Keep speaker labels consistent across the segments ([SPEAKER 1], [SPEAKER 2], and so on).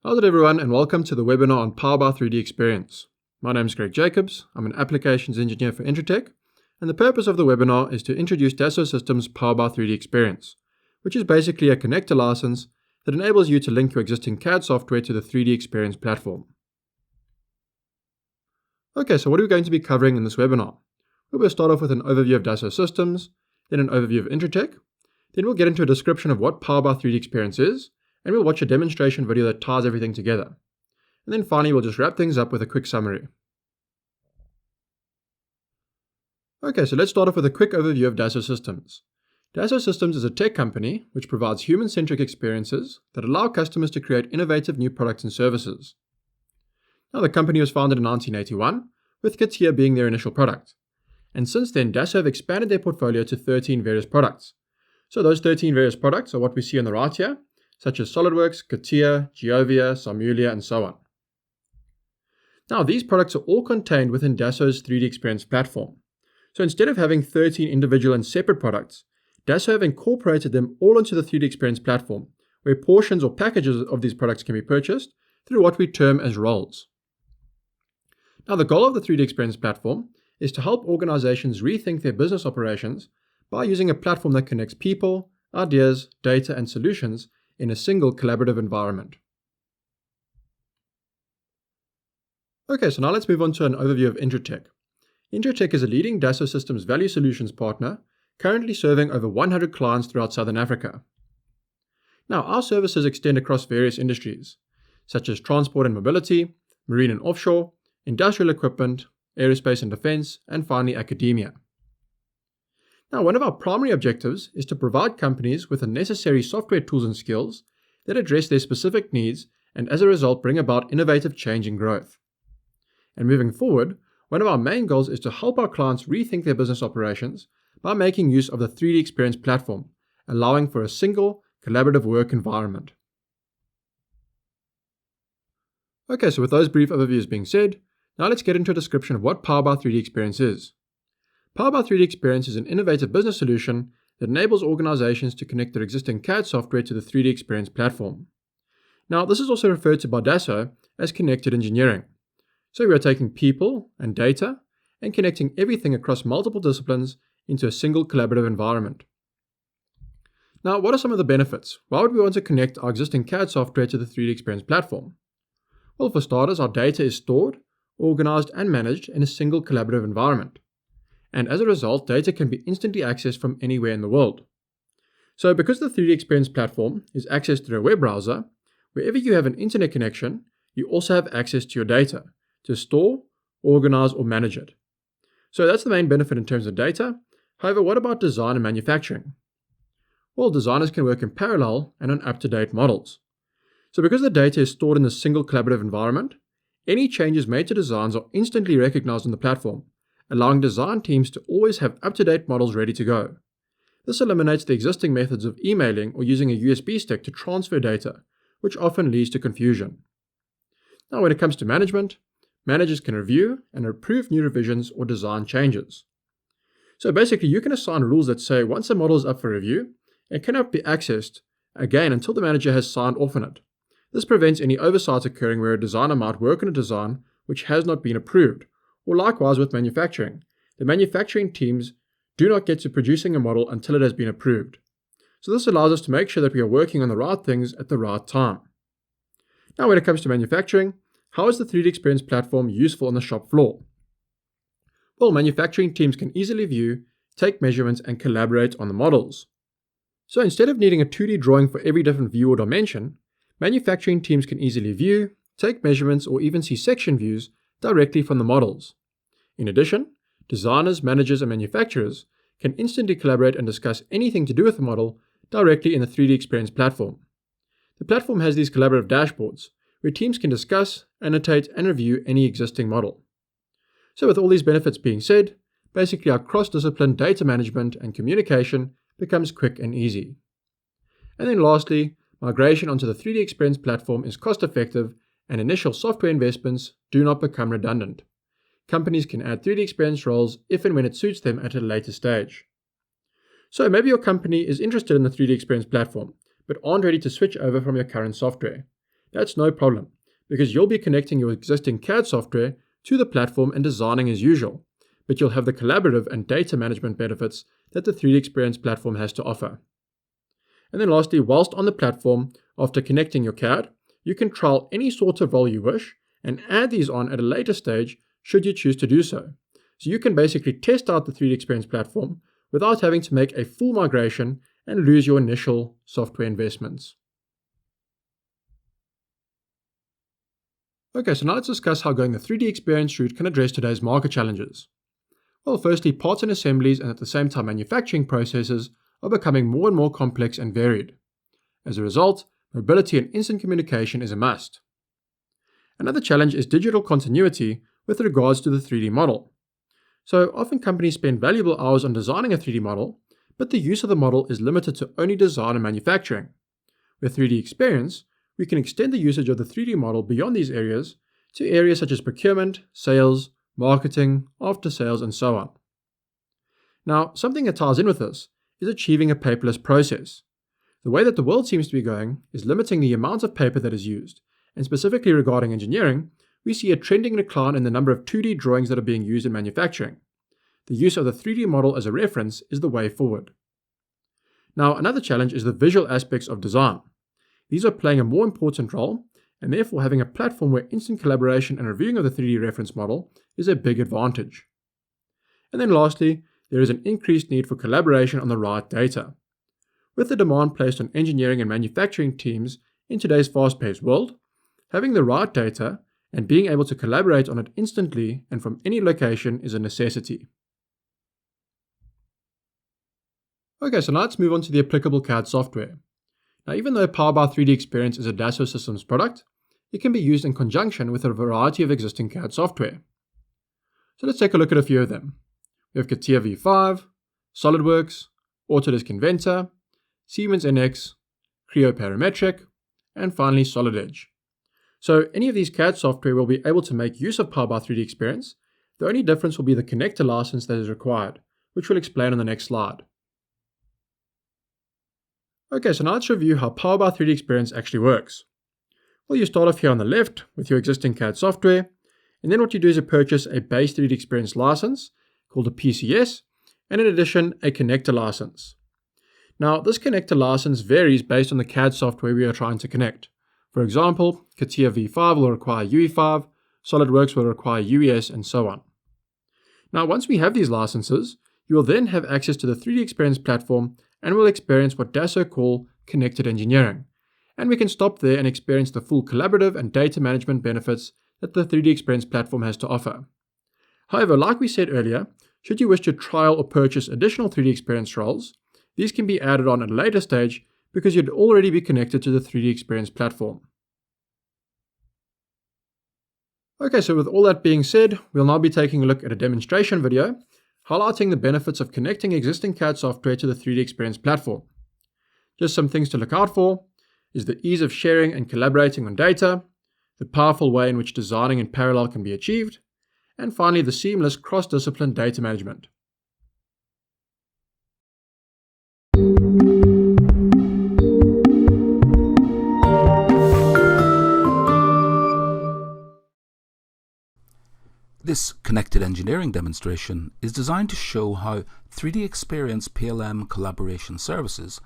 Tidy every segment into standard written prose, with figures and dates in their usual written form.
[SPEAKER 1] How's it everyone, and welcome to the webinar on Powerby 3D Experience. My name is Greg Jacobs. I'm an applications engineer for Intratech, and the purpose of the webinar is to introduce Dassault Systèmes Powerby 3D Experience, which is basically a connector license that enables you to link your existing CAD software to the 3D Experience platform. Okay, so what are we going to be covering in this webinar? We'll start off with an overview of Dassault Systèmes, then an overview of Intratech, then we'll get into a description of what Powerby 3D Experience is, and we'll watch a demonstration video that ties everything together. And then finally, we'll just wrap things up with a quick summary. Okay, so let's start off with a quick overview of Dassault Systèmes. Dassault Systèmes is a tech company which provides human-centric experiences that allow customers to create innovative new products and services. Now, the company was founded in 1981, with CATIA being their initial product. And since then, Dassault have expanded their portfolio to 13 various products. So those 13 various products are what we see on the right here, such as SolidWorks, CATIA, Geovia, Samulia, and so on. Now, these products are all contained within Dassault's 3D Experience platform. So instead of having 13 individual and separate products, Dassault have incorporated them all into the 3D Experience platform, where portions or packages of these products can be purchased through what we term as roles. Now, the goal of the 3D Experience platform is to help organizations rethink their business operations by using a platform that connects people, ideas, data, and solutions in a single collaborative environment. Okay, so now let's move on to an overview of Intratech. Intratech is a leading Dassault Systèmes value solutions partner, currently serving over 100 clients throughout Southern Africa. Now, our services extend across various industries, such as transport and mobility, marine and offshore, industrial equipment, aerospace and defense, and finally academia. Now, one of our primary objectives is to provide companies with the necessary software tools and skills that address their specific needs and as a result bring about innovative change and growth. And moving forward, one of our main goals is to help our clients rethink their business operations by making use of the 3D Experience platform, allowing for a single collaborative work environment. Okay, so with those brief overviews being said, now let's get into a description of what Powerby 3D Experience is. Powerby 3D Experience is an innovative business solution that enables organizations to connect their existing CAD software to the 3D Experience platform. Now, this is also referred to by Dassault as connected engineering. So we are taking people and data and connecting everything across multiple disciplines into a single collaborative environment. Now, what are some of the benefits? Why would we want to connect our existing CAD software to the 3D Experience platform? Well, for starters, our data is stored, organized, and managed in a single collaborative environment. And as a result, data can be instantly accessed from anywhere in the world. So because the 3D Experience platform is accessed through a web browser, wherever you have an internet connection, you also have access to your data to store, organize, or manage it. So that's the main benefit in terms of data. However, what about design and manufacturing? Well, designers can work in parallel and on up-to-date models. So because the data is stored in a single collaborative environment, any changes made to designs are instantly recognized on the platform, allowing design teams to always have up-to-date models ready to go. This eliminates the existing methods of emailing or using a USB stick to transfer data, which often leads to confusion. Now, when it comes to management, managers can review and approve new revisions or design changes. So basically, you can assign rules that say once a model is up for review, it cannot be accessed again until the manager has signed off on it. This prevents any oversight occurring where a designer might work on a design which has not been approved, or likewise with manufacturing. The manufacturing teams do not get to producing a model until it has been approved. So this allows us to make sure that we are working on the right things at the right time. Now, when it comes to manufacturing, how is the 3D Experience platform useful on the shop floor? Well, manufacturing teams can easily view, take measurements, and collaborate on the models. So instead of needing a 2D drawing for every different view or dimension, manufacturing teams can easily view, take measurements, or even see section views directly from the models. In addition, designers, managers, and manufacturers can instantly collaborate and discuss anything to do with the model directly in the 3D Experience platform. The platform has these collaborative dashboards where teams can discuss, annotate, and review any existing model. So with all these benefits being said, basically our cross-discipline data management and communication becomes quick and easy. And then lastly, migration onto the 3D Experience platform is cost-effective and initial software investments do not become redundant. Companies can add 3D Experience roles if and when it suits them at a later stage. So maybe your company is interested in the 3D Experience platform, but aren't ready to switch over from your current software. That's no problem, because you'll be connecting your existing CAD software to the platform and designing as usual, but you'll have the collaborative and data management benefits that the 3D Experience platform has to offer. And then lastly, whilst on the platform, after connecting your CAD, you can trial any sort of role you wish and add these on at a later stage should you choose to do so. So you can basically test out the 3D Experience platform without having to make a full migration and lose your initial software investments. Okay, so now let's discuss how going the 3D Experience route can address today's market challenges. Well, firstly, parts and assemblies and at the same time manufacturing processes are becoming more and more complex and varied. As a result, mobility and instant communication is a must. Another challenge is digital continuity with regards to the 3D model. So often companies spend valuable hours on designing a 3D model, but the use of the model is limited to only design and manufacturing. With 3D Experience, we can extend the usage of the 3D model beyond these areas to areas such as procurement, sales, marketing, after sales, and so on. Now, something that ties in with this is achieving a paperless process. The way that the world seems to be going is limiting the amount of paper that is used, and specifically regarding engineering, we see a trending decline in the number of 2D drawings that are being used in manufacturing. The use of the 3D model as a reference is the way forward. Now, another challenge is the visual aspects of design. These are playing a more important role, and therefore having a platform where instant collaboration and reviewing of the 3D reference model is a big advantage. And then lastly, there is an increased need for collaboration on the right data. With the demand placed on engineering and manufacturing teams in today's fast-paced world, having the right data and being able to collaborate on it instantly and from any location is a necessity. Okay, so now let's move on to the applicable CAD software. Now, even though Powerby 3D Experience is a Dassault Systèmes product, it can be used in conjunction with a variety of existing CAD software. So let's take a look at a few of them. We have CATIA V5, SolidWorks, Autodesk Inventor, Siemens NX, Creo Parametric, and finally Solid Edge. So any of these CAD software will be able to make use of Powerby 3D Experience. The only difference will be the connector license that is required, which we'll explain on the next slide. Okay, so now let's review how Powerby 3D Experience actually works. Well, you start off here on the left with your existing CAD software, and then what you do is you purchase a base 3D Experience license called a PCS, and in addition, a connector license. Now, this connector license varies based on the CAD software we are trying to connect. For example, CATIA V5 will require UE5, SolidWorks will require UES, and so on. Now, once we have these licenses, you will then have access to the 3D Experience platform and will experience what Dassault call connected engineering. And we can stop there and experience the full collaborative and data management benefits that the 3D Experience platform has to offer. However, like we said earlier, should you wish to trial or purchase additional 3D Experience roles, these can be added on at a later stage because you'd already be connected to the 3D Experience platform. Okay, so with all that being said, we'll now be taking a look at a demonstration video highlighting the benefits of connecting existing CAD software to the 3D Experience platform. Just some things to look out for is the ease of sharing and collaborating on data, the powerful way in which designing in parallel can be achieved, and finally the seamless cross-discipline data management.
[SPEAKER 2] This connected engineering demonstration is designed to show how 3D Experience PLM collaboration services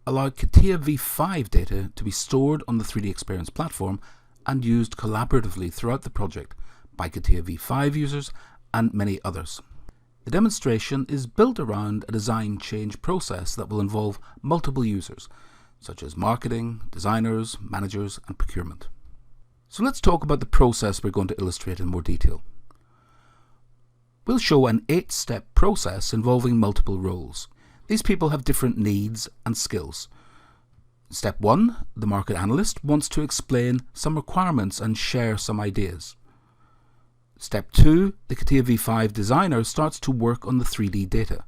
[SPEAKER 2] allow CATIA V5 data to be stored on the 3D Experience platform and used collaboratively throughout the project by CATIA V5 users and many others. The demonstration is built around a design change process that will involve multiple users, such as marketing, designers, managers, and procurement. So let's talk about the process we're going to illustrate in more detail. We'll show an 8-step process involving multiple roles. These people have different needs and skills. Step 1, the market analyst wants to explain some requirements and share some ideas. Step 2, the CATIA V5 designer starts to work on the 3D data,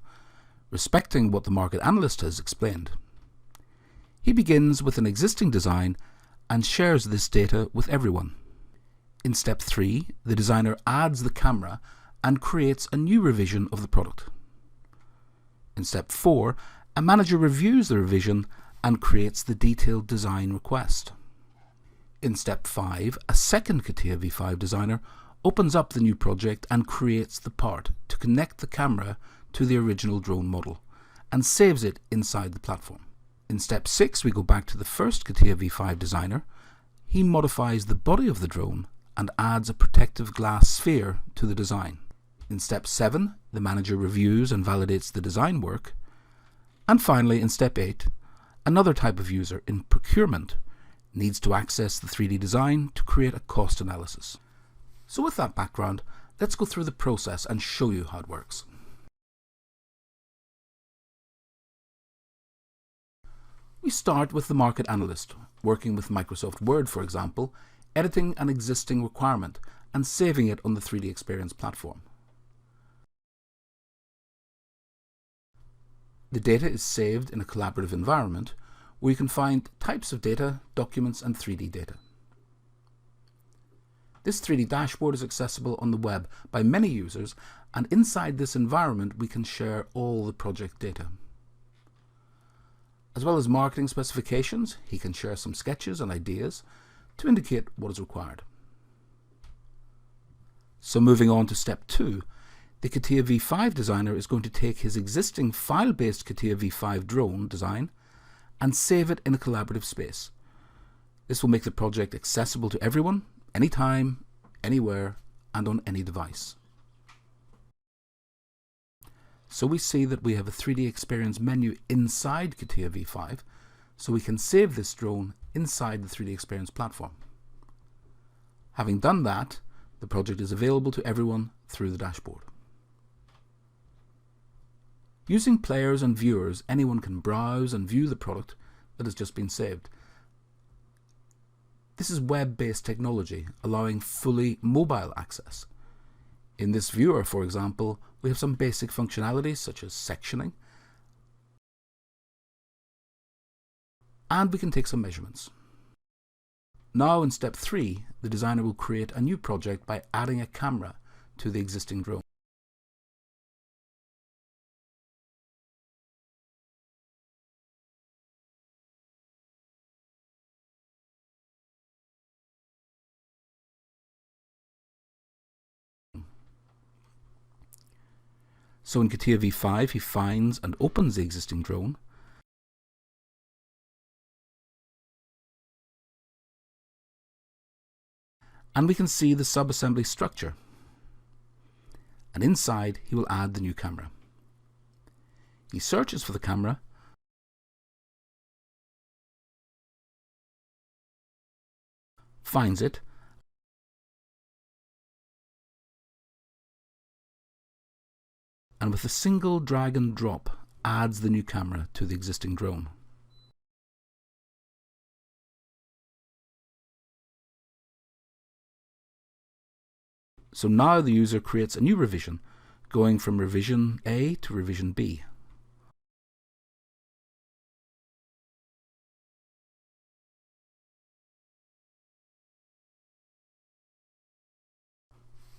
[SPEAKER 2] respecting what the market analyst has explained. He begins with an existing design and shares this data with everyone. In step 3, the designer adds the camera and creates a new revision of the product. In step 4, a manager reviews the revision and creates the detailed design request. In step 5, a second CATIA V5 designer opens up the new project and creates the part to connect the camera to the original drone model and saves it inside the platform. In step 6, we go back to the first CATIA V5 designer. He modifies the body of the drone and adds a protective glass sphere to the design. In step 7, the manager reviews and validates the design work. And finally, in step 8, another type of user in procurement needs to access the 3D design to create a cost analysis. So with that background, let's go through the process and show you how it works. We start with the market analyst, working with Microsoft Word, for example, editing an existing requirement and saving it on the 3D Experience platform. The data is saved in a collaborative environment where you can find types of data, documents, and 3D data. This 3D dashboard is accessible on the web by many users, and inside this environment we can share all the project data. As well as marketing specifications, he can share some sketches and ideas to indicate what is required. So moving on to step 2, the CATIA V5 designer is going to take his existing file-based CATIA V5 drone design and save it in a collaborative space. This will make the project accessible to everyone, anytime, anywhere, and on any device. So we see that we have a 3D Experience menu inside CATIA V5, so we can save this drone inside the 3D Experience platform. Having done that, the project is available to everyone through the dashboard. Using players and viewers, anyone can browse and view the product that has just been saved. This is web-based technology, allowing fully mobile access. In this viewer, for example, we have some basic functionalities such as sectioning, and we can take some measurements. Now in step 3, the designer will create a new project by adding a camera to the existing drone. So in CATIA V5, he finds and opens the existing drone, and we can see the sub-assembly structure. And inside, he will add the new camera. He searches for the camera, finds it, and with a single drag and drop adds the new camera to the existing drone. So now the user creates a new revision, going from revision A to revision B.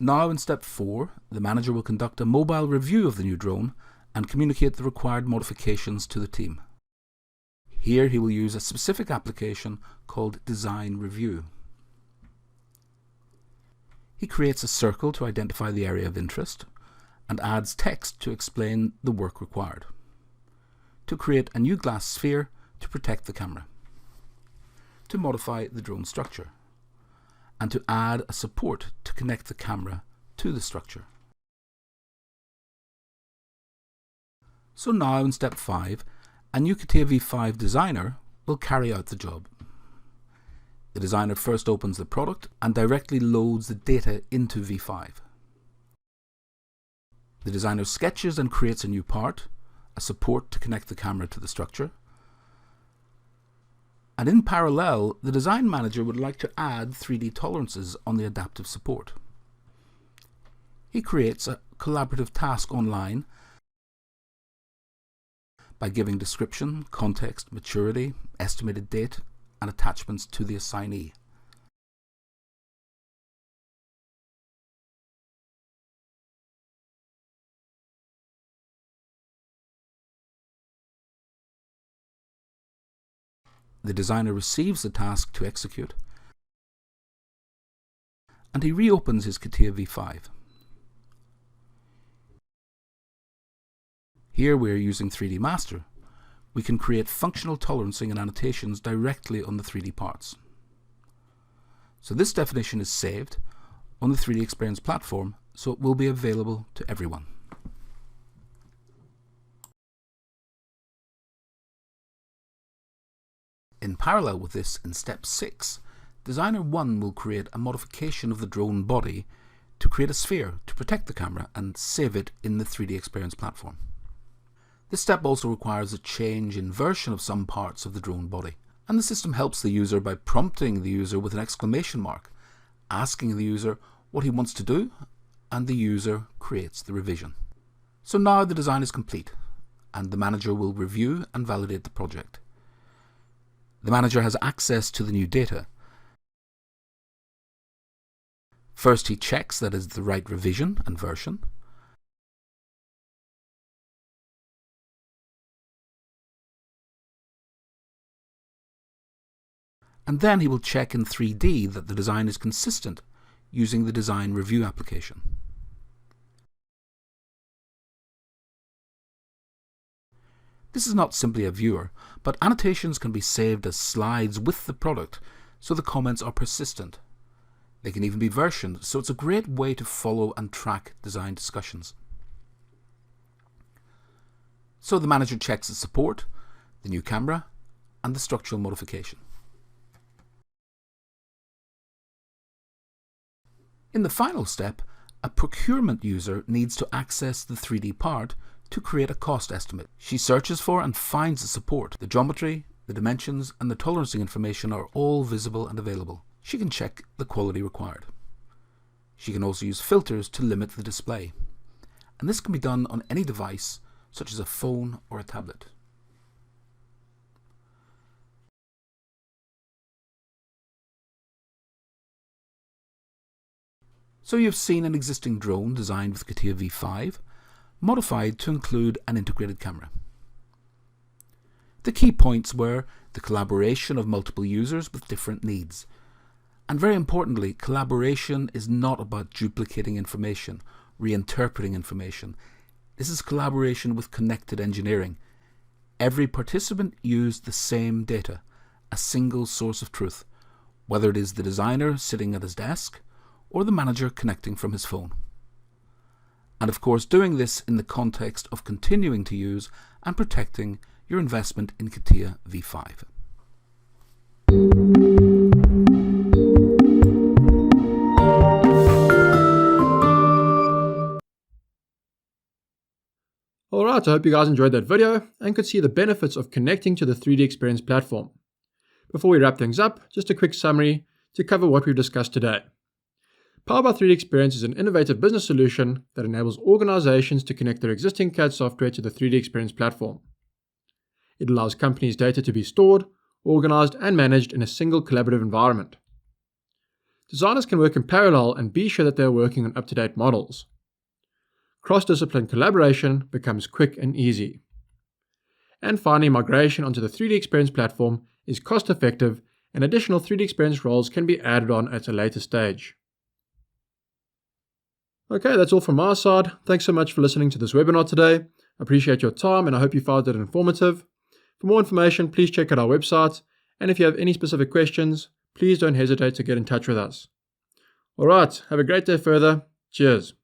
[SPEAKER 2] Now in step 4, the manager will conduct a mobile review of the new drone and communicate the required modifications to the team. Here he will use a specific application called Design Review. He creates a circle to identify the area of interest and adds text to explain the work required, to create a new glass sphere to protect the camera, to modify the drone structure, and to add a support to connect the camera to the structure. So now in step 5, a new CATIA V5 designer will carry out the job. The designer first opens the product and directly loads the data into V5. The designer sketches and creates a new part, a support to connect the camera to the structure. And in parallel, the design manager would like to add 3D tolerances on the adaptive support. He creates a collaborative task online by giving description, context, maturity, estimated date, and attachments to the assignee. The designer receives the task to execute and he reopens his CATIA V5. Here we are using 3D Master. We can create functional tolerancing and annotations directly on the 3D parts. So this definition is saved on the 3D Experience platform, so it will be available to everyone. In parallel with this, in step 6, Designer 1 will create a modification of the drone body to create a sphere to protect the camera and save it in the 3D Experience platform. This step also requires a change in version of some parts of the drone body, and the system helps the user by prompting the user with an exclamation mark, asking the user what he wants to do, and the user creates the revision. So now the design is complete, and the manager will review and validate the project. The manager has access to the new data. First, he checks that it's the right revision and version. And then he will check in 3D that the design is consistent using the design review application. This is not simply a viewer, but annotations can be saved as slides with the product, so the comments are persistent. They can even be versioned, so it's a great way to follow and track design discussions. So the manager checks the support, the new camera, and the structural modification. In the final step, a procurement user needs to access the 3D part to create a cost estimate. She searches for and finds the support. The geometry, the dimensions, and the tolerancing information are all visible and available. She can check the quality required. She can also use filters to limit the display. And this can be done on any device, such as a phone or a tablet. So you've seen an existing drone designed with CATIA V5, modified to include an integrated camera. The key points were the collaboration of multiple users with different needs. And very importantly, collaboration is not about duplicating information, reinterpreting information. This is collaboration with connected engineering. Every participant used the same data, a single source of truth, whether it is the designer sitting at his desk or the manager connecting from his phone. And of course, doing this in the context of continuing to use and protecting your investment in CATIA V5.
[SPEAKER 1] Alright, I hope you guys enjoyed that video and could see the benefits of connecting to the 3D Experience platform. Before we wrap things up, just a quick summary to cover what we've discussed today. Powerby 3D Experience is an innovative business solution that enables organizations to connect their existing CAD software to the 3D Experience platform. It allows companies' data to be stored, organized, and managed in a single collaborative environment. Designers can work in parallel and be sure that they are working on up-to-date models. Cross-discipline collaboration becomes quick and easy. And finally, migration onto the 3D Experience platform is cost-effective, and additional 3D Experience roles can be added on at a later stage. Okay, that's all from our side. Thanks so much for listening to this webinar today. I appreciate your time and I hope you found it informative. For more information, please check out our website. And if you have any specific questions, please don't hesitate to get in touch with us. Alright, have a great day further. Cheers.